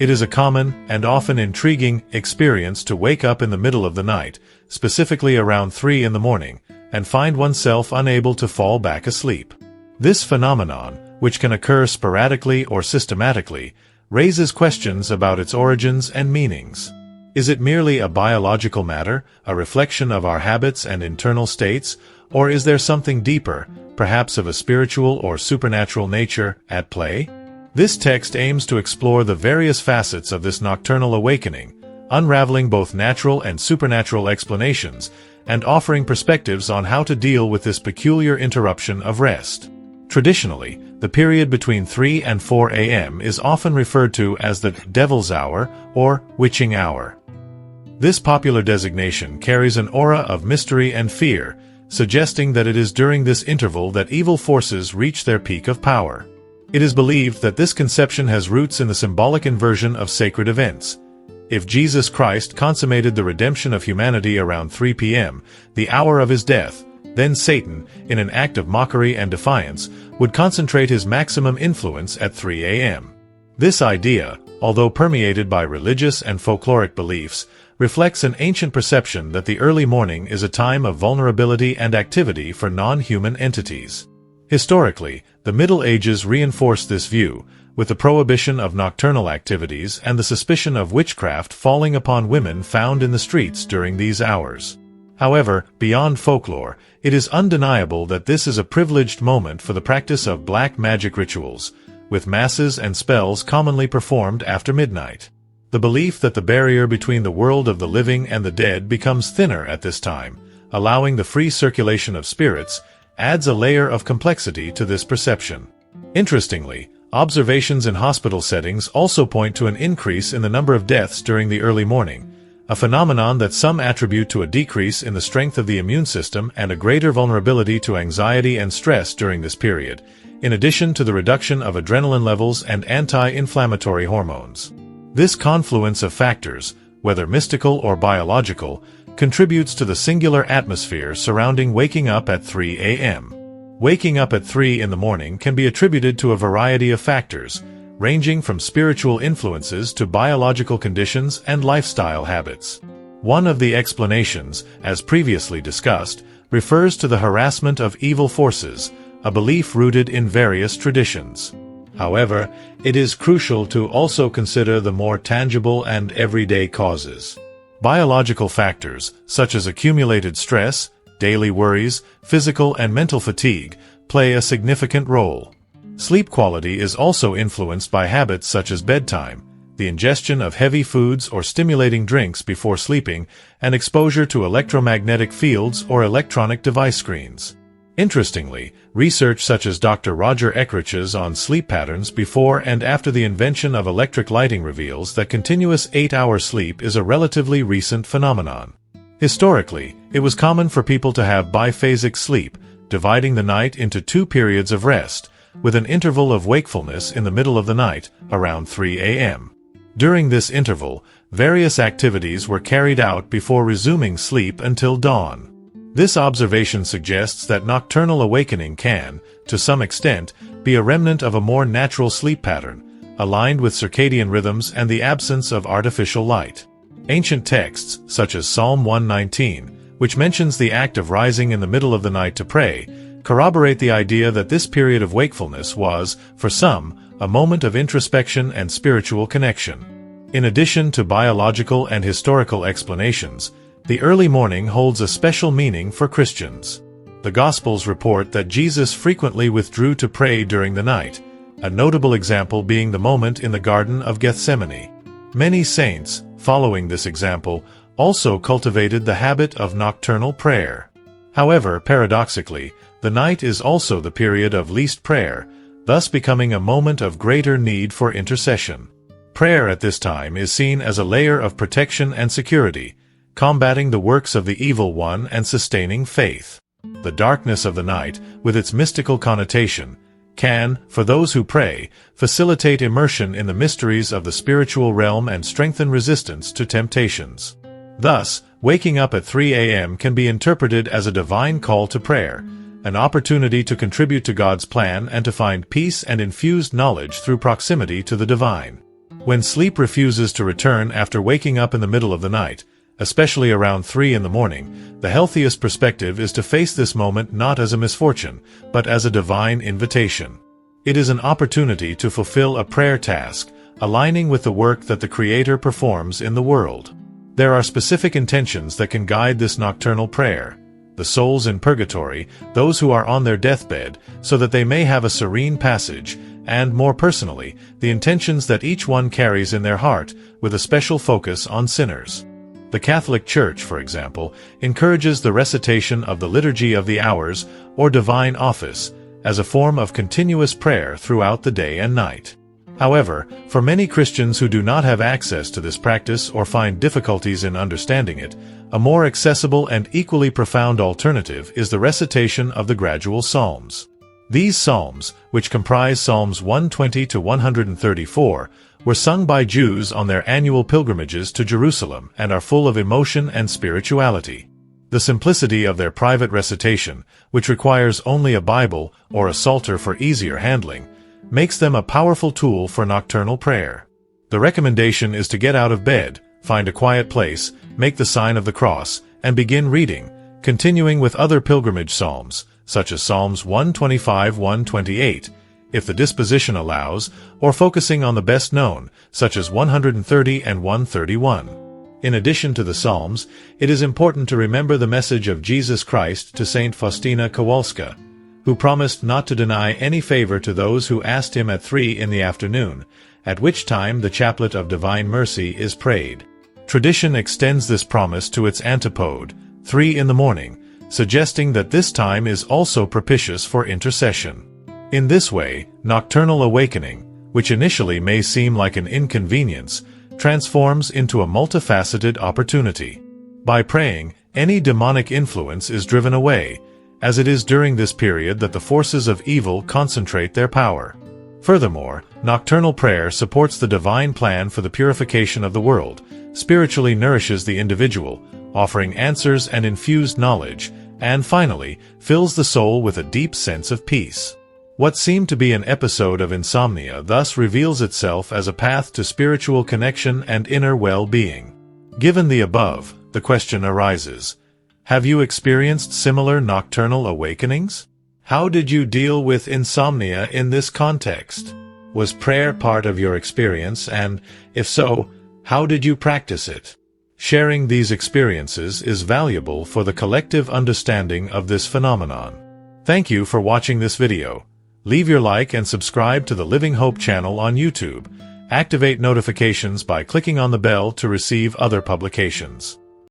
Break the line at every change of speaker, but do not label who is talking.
It is a common, and often intriguing, experience to wake up in the middle of the night, specifically around 3 in the morning, and find oneself unable to fall back asleep. This phenomenon, which can occur sporadically or systematically, raises questions about its origins and meanings. Is it merely a biological matter, a reflection of our habits and internal states, or is there something deeper, perhaps of a spiritual or supernatural nature, at play? This text aims to explore the various facets of this nocturnal awakening, unraveling both natural and supernatural explanations, and offering perspectives on how to deal with this peculiar interruption of rest. Traditionally, the period between 3 and 4 a.m. is often referred to as the Devil's Hour or Witching Hour. This popular designation carries an aura of mystery and fear, suggesting that it is during this interval that evil forces reach their peak of power. It is believed that this conception has roots in the symbolic inversion of sacred events. If Jesus Christ consummated the redemption of humanity around 3 p.m., the hour of his death, then Satan, in an act of mockery and defiance, would concentrate his maximum influence at 3 a.m. This idea, although permeated by religious and folkloric beliefs, reflects an ancient perception that the early morning is a time of vulnerability and activity for non-human entities. Historically, the Middle Ages reinforced this view, with the prohibition of nocturnal activities and the suspicion of witchcraft falling upon women found in the streets during these hours. However, beyond folklore, it is undeniable that this is a privileged moment for the practice of black magic rituals, with masses and spells commonly performed after midnight. The belief that the barrier between the world of the living and the dead becomes thinner at this time, allowing the free circulation of spirits, adds a layer of complexity to this perception. Interestingly, observations in hospital settings also point to an increase in the number of deaths during the early morning, a phenomenon that some attribute to a decrease in the strength of the immune system and a greater vulnerability to anxiety and stress during this period, in addition to the reduction of adrenaline levels and anti-inflammatory hormones. This confluence of factors, whether mystical or biological, contributes to the singular atmosphere surrounding waking up at 3 a.m. Waking up at 3 in the morning can be attributed to a variety of factors, ranging from spiritual influences to biological conditions and lifestyle habits. One of the explanations, as previously discussed, refers to the harassment of evil forces, a belief rooted in various traditions. However, it is crucial to also consider the more tangible and everyday causes. Biological factors, such as accumulated stress, daily worries, physical and mental fatigue, play a significant role. Sleep quality is also influenced by habits such as bedtime, the ingestion of heavy foods or stimulating drinks before sleeping, and exposure to electromagnetic fields or electronic device screens. Interestingly, research such as Dr. Roger Echrich's on sleep patterns before and after the invention of electric lighting reveals that continuous 8-hour sleep is a relatively recent phenomenon. Historically, it was common for people to have biphasic sleep, dividing the night into 2 periods of rest, with an interval of wakefulness in the middle of the night, around 3 a.m. During this interval, various activities were carried out before resuming sleep until dawn. This observation suggests that nocturnal awakening can, to some extent, be a remnant of a more natural sleep pattern, aligned with circadian rhythms and the absence of artificial light. Ancient texts, such as Psalm 119, which mentions the act of rising in the middle of the night to pray, corroborate the idea that this period of wakefulness was, for some, a moment of introspection and spiritual connection. In addition to biological and historical explanations, the early morning holds a special meaning for Christians. The Gospels report that Jesus frequently withdrew to pray during the night, a notable example being the moment in the Garden of Gethsemane. Many saints, following this example, also cultivated the habit of nocturnal prayer. However, paradoxically, the night is also the period of least prayer, thus becoming a moment of greater need for intercession. Prayer at this time is seen as a layer of protection and security, combating the works of the evil one and sustaining faith. The darkness of the night, with its mystical connotation, can, for those who pray, facilitate immersion in the mysteries of the spiritual realm and strengthen resistance to temptations. Thus, waking up at 3 a.m. can be interpreted as a divine call to prayer, an opportunity to contribute to God's plan and to find peace and infused knowledge through proximity to the divine. When sleep refuses to return after waking up in the middle of the night, especially around 3 in the morning, the healthiest perspective is to face this moment not as a misfortune, but as a divine invitation. It is an opportunity to fulfill a prayer task, aligning with the work that the Creator performs in the world. There are specific intentions that can guide this nocturnal prayer. The souls in purgatory, those who are on their deathbed, so that they may have a serene passage, and, more personally, the intentions that each one carries in their heart, with a special focus on sinners. The Catholic Church, for example, encourages the recitation of the Liturgy of the Hours, or Divine Office, as a form of continuous prayer throughout the day and night. However, for many Christians who do not have access to this practice or find difficulties in understanding it, a more accessible and equally profound alternative is the recitation of the gradual Psalms. These Psalms, which comprise Psalms 120 to 134, were sung by Jews on their annual pilgrimages to Jerusalem and are full of emotion and spirituality. The simplicity of their private recitation, which requires only a Bible or a psalter for easier handling, makes them a powerful tool for nocturnal prayer. The recommendation is to get out of bed, find a quiet place, make the sign of the cross, and begin reading, continuing with other pilgrimage psalms, such as Psalms 125-128, if the disposition allows, or focusing on the best known, such as 130 and 131. In addition to the Psalms, it is important to remember the message of Jesus Christ to Saint Faustina Kowalska, who promised not to deny any favor to those who asked him at 3 in the afternoon, at which time the Chaplet of Divine Mercy is prayed. Tradition extends this promise to its antipode, 3 in the morning, suggesting that this time is also propitious for intercession. In this way, nocturnal awakening, which initially may seem like an inconvenience, transforms into a multifaceted opportunity. By praying, any demonic influence is driven away, as it is during this period that the forces of evil concentrate their power. Furthermore, nocturnal prayer supports the divine plan for the purification of the world, spiritually nourishes the individual, offering answers and infused knowledge, and finally, fills the soul with a deep sense of peace. What seemed to be an episode of insomnia thus reveals itself as a path to spiritual connection and inner well-being. Given the above, the question arises: have you experienced similar nocturnal awakenings? How did you deal with insomnia in this context? Was prayer part of your experience, and, if so, how did you practice it? Sharing these experiences is valuable for the collective understanding of this phenomenon. Thank you for watching this video. Leave your like and subscribe to the Living Hope channel on YouTube. Activate notifications by clicking on the bell to receive other publications.